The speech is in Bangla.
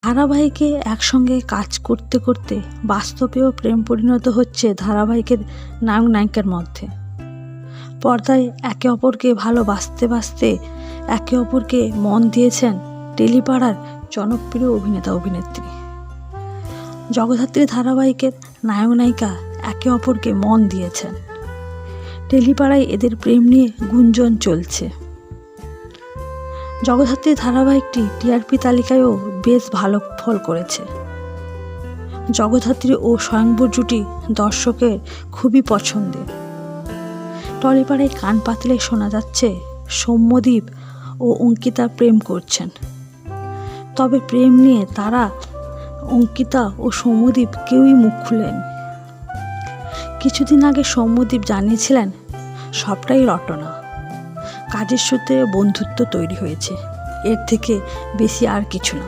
ধারাবাহিকে একসঙ্গে কাজ করতে করতে বাস্তবেও প্রেম পরিণত হচ্ছে ধারাবাহিকের নায়ক নায়িকার মধ্যে। পর্দায় একে অপরকে ভালোবাসতে বাসতে একে অপরকে মন দিয়েছেন টেলিপাড়ার জনপ্রিয় অভিনেতা অভিনেত্রী। জগদ্ধাত্রী ধারাবাহিকের নায়ক নায়িকা একে অপরকে মন দিয়েছেন। টেলিপাড়ায় এদের প্রেম নিয়ে গুঞ্জন চলছে। জগদ্ধাত্রী ধারাবাহিকটি টিআরপি তালিকায়ও বেশ ভালো ফল করেছে। জগদ্ধাত্রী ও স্বয়ম্বর জুটি দর্শকের খুবই পছন্দের। টলিপাড়ায় কান পাতলে শোনা যাচ্ছে সৌম্যদীপ ও অঙ্কিতা প্রেম করছেন। তবে প্রেম নিয়ে তারা অঙ্কিতা ও সৌম্যদীপ কেউই মুখ খুলেন। কিছুদিন আগে সৌম্যদীপ জানিয়েছিলেন সবটাই রটনা, কাজের সূত্রে বন্ধুত্ব তৈরি হয়েছে, এর থেকে বেশি আর কিছু না।